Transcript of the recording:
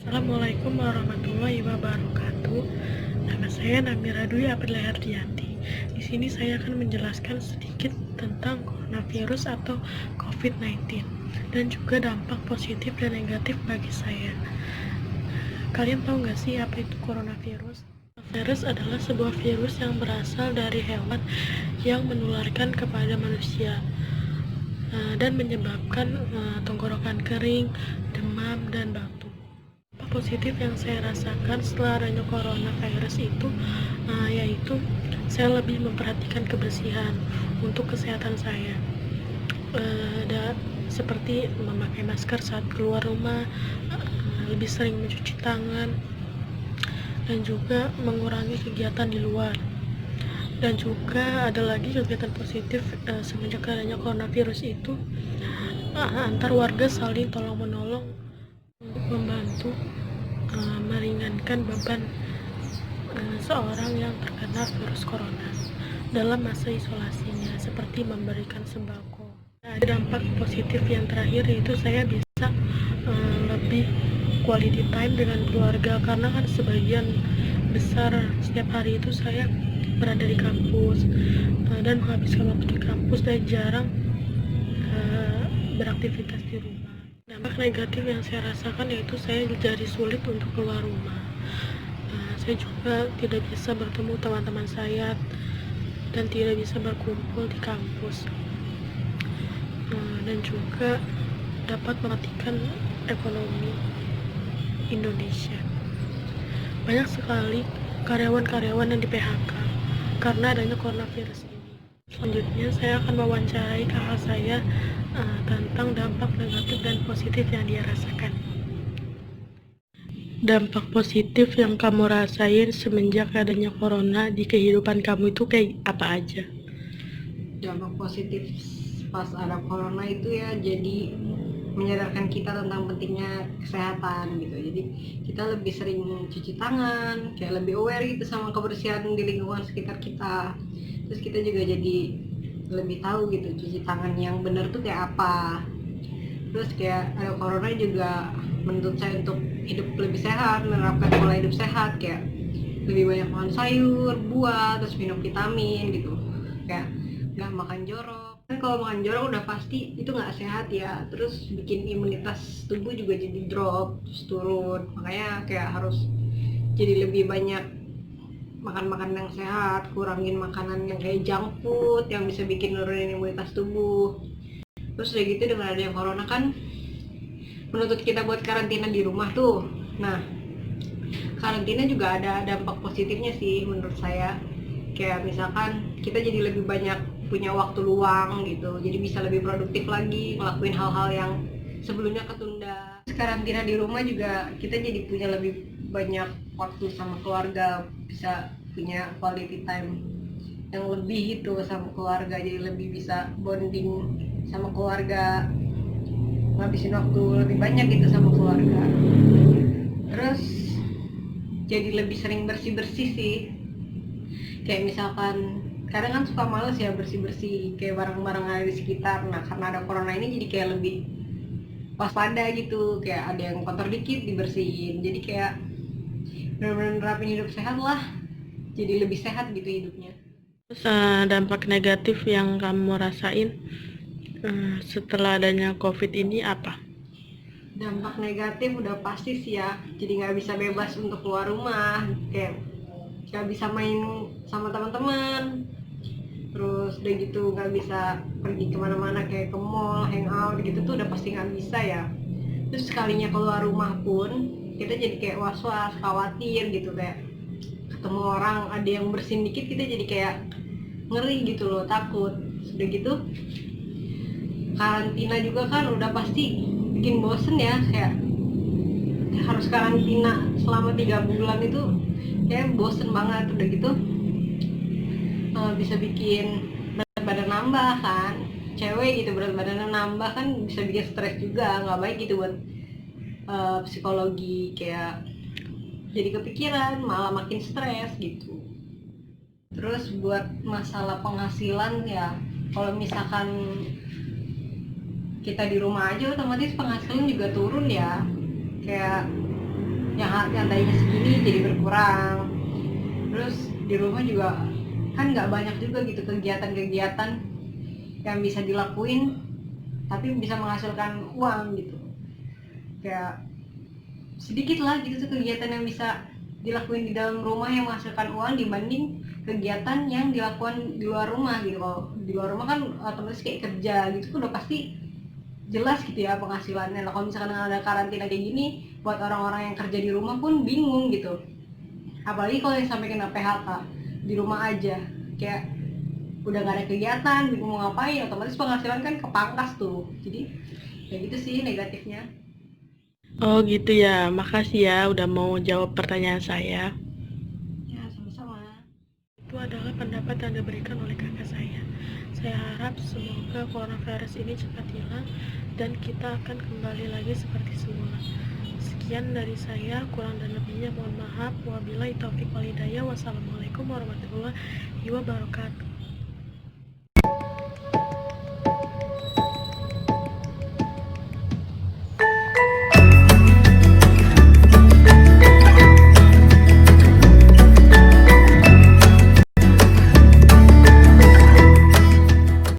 Assalamualaikum warahmatullahi wabarakatuh. Nama saya Namira Dwi Aprilahardianti. Di sini saya akan menjelaskan sedikit tentang coronavirus atau COVID-19 dan juga dampak positif dan negatif bagi saya. Kalian tahu nggak sih apa itu coronavirus? Virus adalah sebuah virus yang berasal dari hewan yang menularkan kepada manusia dan menyebabkan tenggorokan kering, demam, dan batuk. Positif yang saya rasakan setelah adanya coronavirus itu yaitu saya lebih memperhatikan kebersihan untuk kesehatan saya, seperti memakai masker saat keluar rumah, lebih sering mencuci tangan, dan juga mengurangi kegiatan di luar. Dan juga ada lagi kegiatan positif semenjak adanya coronavirus itu, antar warga saling tolong menolong untuk membantu meringankan beban seorang yang terkena virus corona dalam masa isolasinya, seperti memberikan sembako. Ada dampak positif yang terakhir, yaitu saya bisa lebih quality time dengan keluarga, karena kan sebagian besar setiap hari itu saya berada di kampus dan menghabiskan waktu di kampus dan jarang beraktivitas di rumah. Dampak negatif yang saya rasakan yaitu saya jadi sulit untuk keluar rumah. Saya juga tidak bisa bertemu teman-teman saya dan tidak bisa berkumpul di kampus, dan juga dapat mematikan ekonomi Indonesia. Banyak sekali karyawan-karyawan yang di PHK karena adanya coronavirus ini. Selanjutnya saya akan mewawancarai kakak saya tentang dampak negatif dan positif yang dia rasakan. Dampak positif yang kamu rasain semenjak adanya corona di kehidupan kamu itu kayak apa aja? Dampak positif pas ada corona itu ya jadi menyadarkan kita tentang pentingnya kesehatan gitu. Jadi kita lebih sering cuci tangan, kayak lebih aware gitu sama kebersihan di lingkungan sekitar kita. Terus kita juga jadi lebih tahu gitu cuci tangan yang benar tuh kayak apa. Terus kayak ada corona juga menuntut saya untuk hidup lebih sehat, menerapkan pola hidup sehat, kayak lebih banyak makan sayur, buah, terus minum vitamin gitu, kayak nggak makan jorok. Kan kalau makan jorok udah pasti itu nggak sehat ya, terus bikin imunitas tubuh juga jadi drop, terus turun. Makanya kayak harus jadi lebih banyak makan yang sehat, kurangin makanan yang kayak junk food yang bisa bikin nurunin imunitas tubuh. Terus udah gitu dengan adanya corona kan menuntut kita buat karantina di rumah tuh. Nah, karantina juga ada dampak positifnya sih menurut saya. Kayak misalkan kita jadi lebih banyak punya waktu luang gitu, jadi bisa lebih produktif lagi ngelakuin hal-hal yang sebelumnya ketunda. Karantina di rumah juga kita jadi punya lebih banyak waktu sama keluarga, bisa punya quality time yang lebih itu sama keluarga, jadi lebih bisa bonding sama keluarga, ngabisin waktu lebih banyak gitu sama keluarga. Terus jadi lebih sering bersih-bersih sih, kayak misalkan kadang kan suka males ya bersih-bersih kayak barang-barang yang ada di sekitar. Nah karena ada corona ini jadi kayak lebih waspada gitu, kayak ada yang kotor dikit dibersihin, jadi kayak benar-benar nerapin hidup sehat lah, jadi lebih sehat gitu hidupnya. Terus dampak negatif yang kamu rasain setelah adanya COVID ini apa? Dampak negatif udah pasti sih ya, jadi nggak bisa bebas untuk keluar rumah, kayak nggak bisa main sama teman-teman, terus udah gitu nggak bisa pergi kemana-mana kayak ke mall, hangout gitu tuh udah pasti nggak bisa ya. Terus sekalinya keluar rumah pun kita jadi kayak was-was, khawatir gitu, kayak ketemu orang ada yang bersin dikit kita jadi kayak ngeri gitu loh, takut. Udah gitu karantina juga kan udah pasti bikin bosen ya, kayak harus karantina selama 3 bulan itu kayak bosen banget. Udah gitu bisa bikin berat badan nambah kan, cewek gitu berat badannya nambah kan bisa bikin stres juga, nggak baik gitu buat psikologi, kayak jadi kepikiran malah makin stres gitu. Terus buat masalah penghasilan ya, kalau misalkan kita di rumah aja otomatis penghasilan juga turun ya, kayak yang tadinya segini jadi berkurang. Terus di rumah juga kan nggak banyak juga gitu kegiatan-kegiatan yang bisa dilakuin tapi bisa menghasilkan uang gitu, kayak sedikit lah gitu tuh kegiatan yang bisa dilakuin di dalam rumah yang menghasilkan uang dibanding kegiatan yang dilakukan di luar rumah gitu. Kalau di luar rumah kan otomatis kayak kerja gitu udah pasti jelas gitu ya penghasilannya. Nah kalau misalkan ada karantina kayak gini, buat orang-orang yang kerja di rumah pun bingung gitu, apalagi kalau yang sampai kena PHK di rumah aja, kayak udah gak ada kegiatan, bingung mau ngapain, otomatis penghasilan kan kepangkas tuh. Jadi ya gitu sih negatifnya. Oh gitu ya, makasih ya udah mau jawab pertanyaan saya. Ya sama-sama. Itu adalah pendapat yang diberikan oleh kakak saya. Saya harap semoga coronavirus ini cepat hilang dan kita akan kembali lagi seperti semula. Sekian dari saya, kurang dan lebihnya mohon maaf. Wabillahi taufik wal hidayah. Wassalamualaikum warahmatullahi wabarakatuh.